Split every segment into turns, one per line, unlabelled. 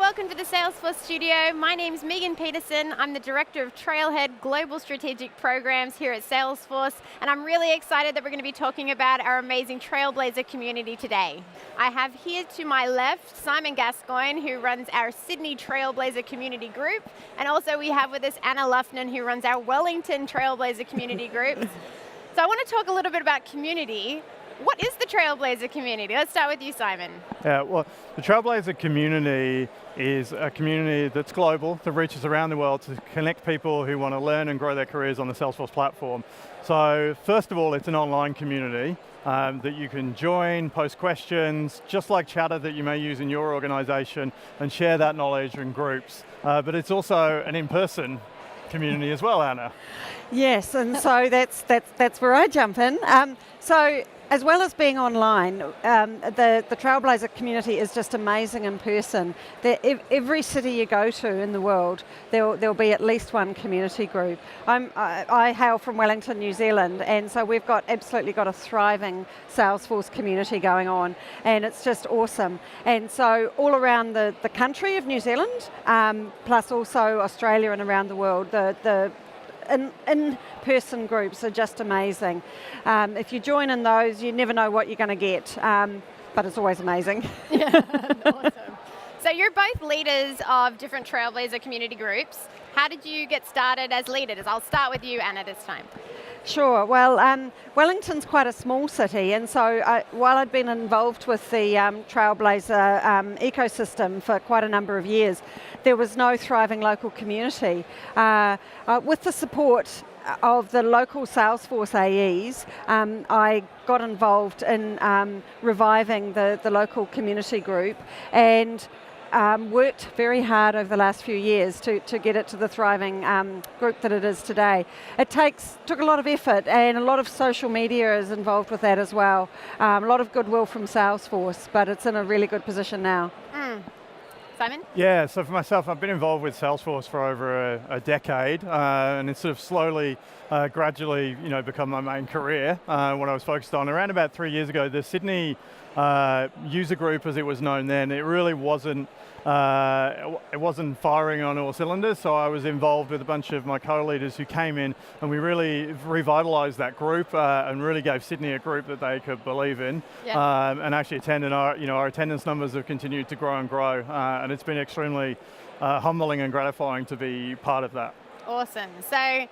welcome to the Salesforce studio. My name's Megan Peterson. I'm the Director of Trailhead Global Strategic Programs here at Salesforce, and I'm really excited that we're going to be talking about our amazing Trailblazer community today. I have here to my left Simon Gascoigne, who runs our Sydney Trailblazer Community Group, and also we have with us Anna Loughnan, who runs our Wellington Trailblazer Community Group. So I want to talk a little bit about community. What is the Trailblazer community? Let's start with you, Simon.
Yeah, well, the Trailblazer community is a community that's global, that reaches around the world to connect people who want to learn and grow their careers on the Salesforce platform. So first of all, it's an online community that you can join, post questions, just like Chatter that you may use in your organization, and share that knowledge in groups. But it's also an in-person community as well, Anna.
Yes, and so that's where I jump in. So as well as being online, the Trailblazer community is just amazing in person. Every city you go to in the world, there'll be at least one community group. I hail from Wellington, New Zealand, and so we've absolutely got a thriving Salesforce community going on, and it's just awesome. And so all around the country of New Zealand, plus also Australia and around the world, the in-person groups are just amazing. If you join in those, you never know what you're going to get, but it's always amazing.
Yeah, awesome. So you're both leaders of different Trailblazer community groups. How did you get started as leaders? I'll start with you, Anna, this time.
Sure. Well, Wellington's quite a small city, and so while I'd been involved with the Trailblazer ecosystem for quite a number of years, there was no thriving local community. With the support of the local Salesforce AEs, I got involved in reviving the local community group, and worked very hard over the last few years to get it to the thriving group that it is today. It took a lot of effort, and a lot of social media is involved with that as well. A lot of goodwill from Salesforce, but it's in a really good position now.
Simon?
Yeah, so for myself, I've been involved with Salesforce for over a decade, and it's sort of slowly, gradually, become my main career, what I was focused on. Around about 3 years ago, the Sydney user group, as it was known then, it really wasn't firing on all cylinders, so I was involved with a bunch of my co-leaders who came in, and we really revitalized that group and really gave Sydney a group that they could believe in, and actually attend. And our attendance numbers have continued to grow and grow, and it's been extremely humbling and gratifying to be part of that.
Awesome. So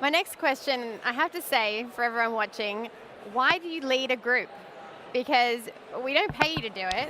my next question, I have to say for everyone watching, why do you lead a group? Because we don't pay you to do it.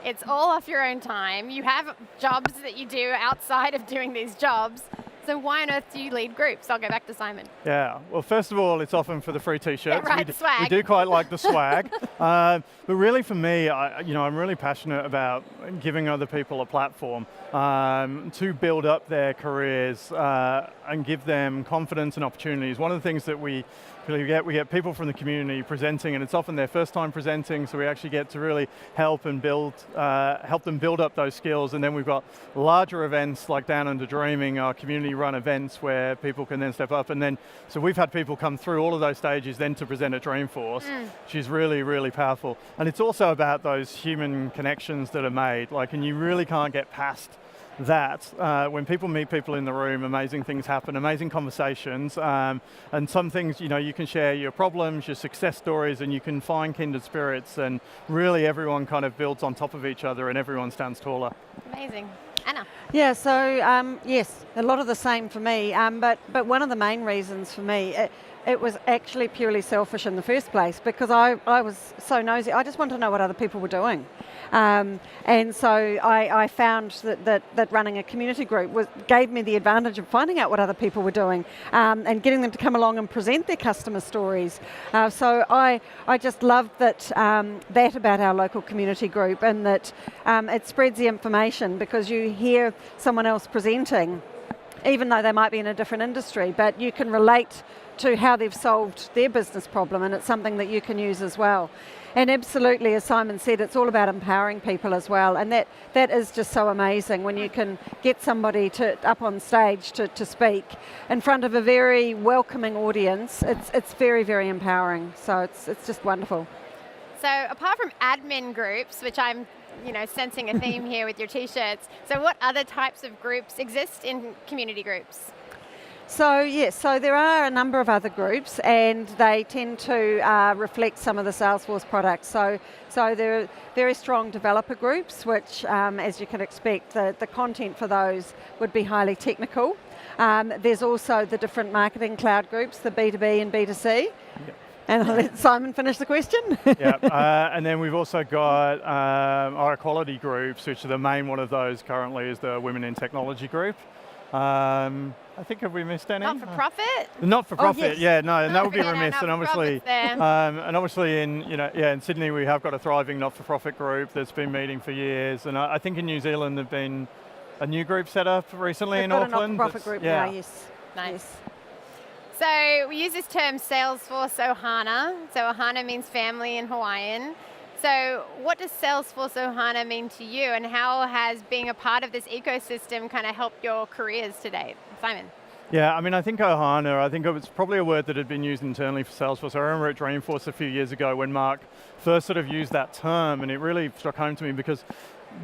It's all off your own time. You have jobs that you do outside of doing these jobs. So why on earth do you lead groups? I'll go back to Simon.
Yeah, well, first of all, it's often for the free t-shirts.
Yeah, right, swag.
We do quite like the swag. But really for me, I'm really passionate about giving other people a platform to build up their careers and give them confidence and opportunities. One of the things that we get people from the community presenting, and it's often their first time presenting, so we actually get to really help them build up those skills. And then we've got larger events like Down Under Dreaming, our community run events where people can then step up. And then, so we've had people come through all of those stages then to present at Dreamforce, which is really, really powerful. And it's also about those human connections that are made, and you really can't get past that. When people meet people in the room, amazing things happen, amazing conversations, and some things, you can share your problems, your success stories, and you can find kindred spirits, and really everyone kind of builds on top of each other and everyone stands taller.
Amazing. Anna?
Yeah, so yes, a lot of the same for me, but one of the main reasons for me, it was actually purely selfish in the first place, because I was so nosy. I just wanted to know what other people were doing. And so I found that running a community group gave me the advantage of finding out what other people were doing and getting them to come along and present their customer stories. So I just loved that about our local community group, and that it spreads the information, because you hear someone else presenting, even though they might be in a different industry, but you can relate to how they've solved their business problem, and it's something that you can use as well. And absolutely, as Simon said, it's all about empowering people as well, and that is just so amazing when you can get somebody up on stage to speak in front of a very welcoming audience. It's very, very empowering, so it's just wonderful.
So apart from admin groups, which I'm sensing a theme here with your t-shirts, so what other types of groups exist in community groups?
So yes, so there are a number of other groups, and they tend to reflect some of the Salesforce products. So there are very strong developer groups, which, as you can expect, the content for those would be highly technical. There's also the different marketing cloud groups, the B2B and B2C. Yep. And I'll let Simon finish the question.
Yeah, and then we've also got our equality groups, which are the main one of those currently is the Women in Technology group. I think, have we missed any?
Not-for-profit?
Not-for-profit,
yes.
yeah, no, and that would be remiss.
No,
And obviously in Sydney we have got a thriving not-for-profit group that's been meeting for years, and I think in New Zealand there've been a new group set up recently in Auckland.
We've got a not-for-profit group now, yes.
Nice.
Yes.
So we use this term Salesforce Ohana. So Ohana means family in Hawaiian. So what does Salesforce Ohana mean to you, and how has being a part of this ecosystem kind of helped your careers to date? Simon?
Yeah, I mean, I think Ohana, I think it's probably a word that had been used internally for Salesforce. I remember at Dreamforce a few years ago when Mark first sort of used that term, and it really struck home to me because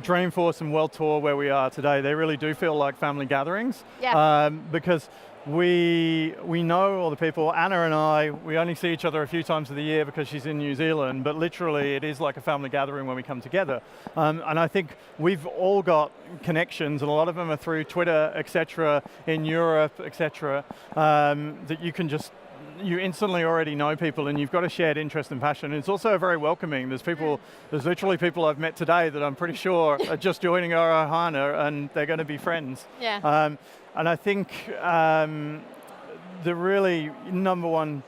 Dreamforce and World Tour, where we are today, they really do feel like family gatherings.
Yeah.
Because we know all the people. Anna and I, we only see each other a few times of the year because she's in New Zealand, but literally it is like a family gathering when we come together. And I think we've all got connections, and a lot of them are through Twitter, etc., in Europe, etc., that you instantly already know people, and you've got a shared interest and passion. It's also very welcoming. There's literally people I've met today that I'm pretty sure are just joining our Ohana, and they're going to be friends.
Yeah.
And I think the really number one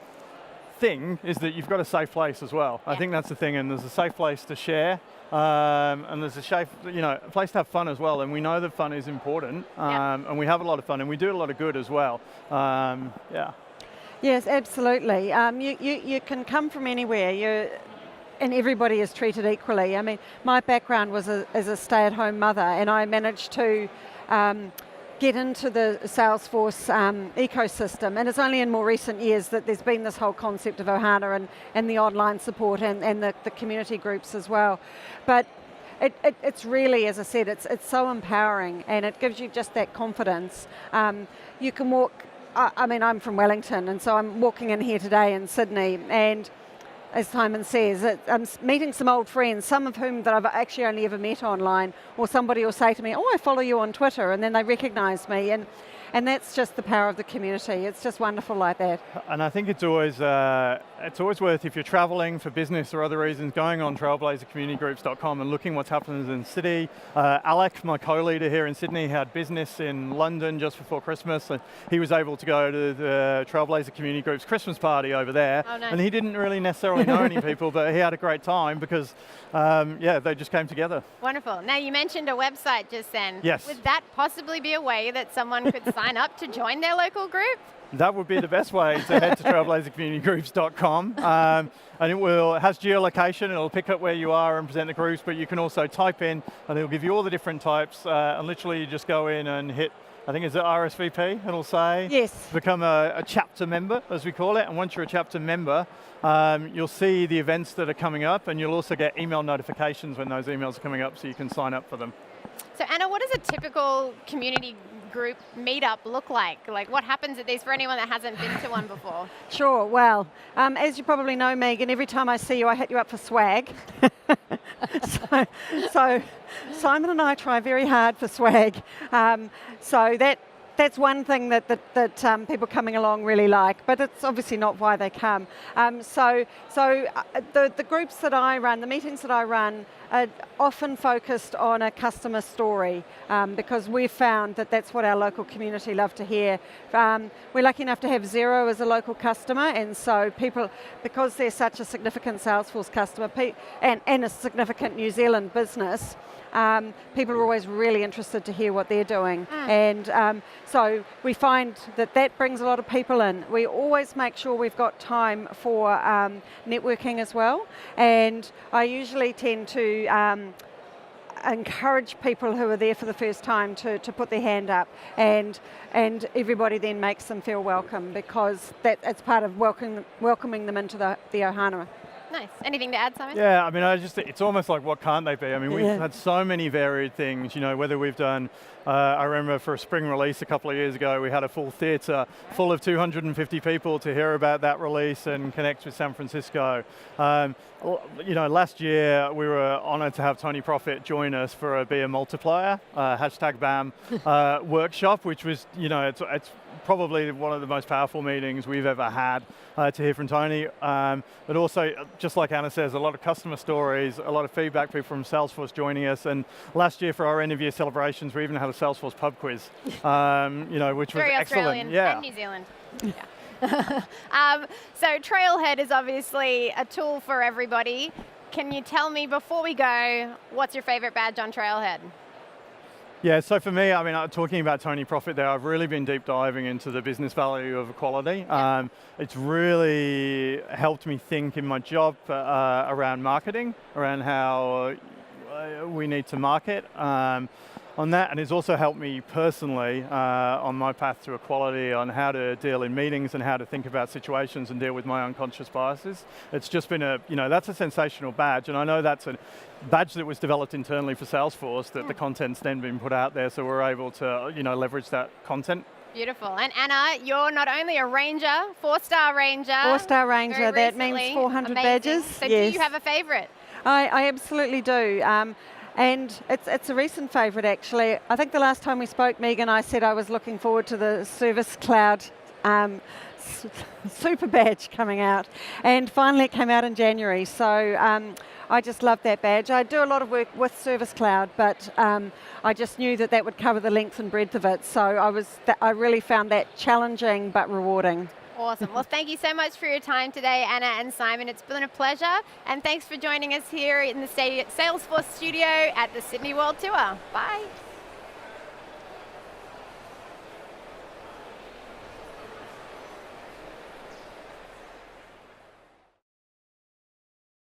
thing is that you've got a safe place as well. Yeah. I think that's the thing, and there's a safe place to share, and there's a place to have fun as well. And we know that fun is important, and we have a lot of fun, and we do a lot of good as well. Yeah.
Yes, absolutely. You can come from anywhere, and everybody is treated equally. I mean, my background was as a stay-at-home mother, and I managed to get into the Salesforce ecosystem, and it's only in more recent years that there's been this whole concept of Ohana and the online support and the community groups as well. But it's really, as I said, it's so empowering, and it gives you just that confidence. You can walk. I mean, I'm from Wellington, and so I'm walking in here today in Sydney, and as Simon says, I'm meeting some old friends, some of whom that I've actually only ever met online, or somebody will say to me, oh, I follow you on Twitter, and then they recognise me, and that's just the power of the community. It's just wonderful like that.
And I think it's always worth, if you're traveling for business or other reasons, going on trailblazercommunitygroups.com and looking what's happening in the city. Alec, my co-leader here in Sydney, had business in London just before Christmas, and he was able to go to the Trailblazer Community Group's Christmas party over there.
Oh, nice.
And he didn't really necessarily know any people, but he had a great time because, they just came together.
Wonderful. Now, you mentioned a website just then.
Yes.
Would that possibly be a way that someone could sign up to join their local group?
That would be the best way to head to trailblazercommunitygroups.com. And it has geolocation, it'll pick up where you are and present the groups, but you can also type in and it'll give you all the different types, and literally you just go in and hit, I think it's RSVP, it'll say.
Yes.
Become a chapter member, as we call it, and once you're a chapter member, you'll see the events that are coming up, and you'll also get email notifications when those emails are coming up so you can sign up for them.
So Anna, what does a typical community group meetup look like? Like, what happens at these for anyone that hasn't been to one before?
Sure, well, as you probably know, Megan, every time I see you, I hit you up for swag. so Simon and I try very hard for swag. So that's one thing that people coming along really like, but it's obviously not why they come. So the groups that I run, the meetings that I run, are often focused on a customer story, because we've found that that's what our local community love to hear. We're lucky enough to have Xero as a local customer, and so people, because they're such a significant Salesforce customer and a significant New Zealand business, people are always really interested to hear what they're doing. And so we find that brings a lot of people in. We always make sure we've got time for networking as well. And I usually tend to encourage people who are there for the first time to put their hand up, and everybody then makes them feel welcome, because it's part of welcoming them into the Ohana.
Nice. Anything to add, Simon?
Yeah, I mean, it's almost like, what can't they be? I mean, we've
Yeah.
had so many varied things, whether we've done, I remember for a spring release a couple of years ago, we had a full theater full of 250 people to hear about that release and connect with San Francisco. Last year we were honored to have Tony Profit join us for a Be a Multiplier, #BAM workshop, which was, it's probably one of the most powerful meetings we've ever had to hear from Tony. But also, just like Anna says, a lot of customer stories, a lot of feedback, people from Salesforce joining us. And last year for our end of year celebrations, we even had a Salesforce pub quiz, which was
Very
excellent.
Australian
Yeah.
and New Zealand. Yeah. So Trailhead is obviously a tool for everybody. Can you tell me, before we go, what's your favorite badge on Trailhead?
Yeah, so for me, I mean, talking about Tony Profit there, I've really been deep diving into the business value of equality. It's really helped me think in my job around marketing, around how we need to market on that, and it's also helped me personally on my path to equality, on how to deal in meetings and how to think about situations and deal with my unconscious biases. It's just been that's a sensational badge, and I know that's a badge that was developed internally for Salesforce, that the content's then been put out there, so we're able to leverage that content.
Beautiful. And Anna, you're not only a ranger, 4-star ranger.
4-star ranger,
very
that
recently.
means 400
Amazing.
badges.
So
yes.
do you have a favorite?
I absolutely do. And it's a recent favourite, actually. I think the last time we spoke, Megan, I said I was looking forward to the Service Cloud super badge coming out. And finally it came out in January. So I just love that badge. I do a lot of work with Service Cloud, but I just knew that would cover the length and breadth of it. So I really found that challenging but rewarding.
Awesome. Well, thank you so much for your time today, Anna and Simon. It's been a pleasure. And thanks for joining us here in the Salesforce studio at the Sydney World Tour. Bye.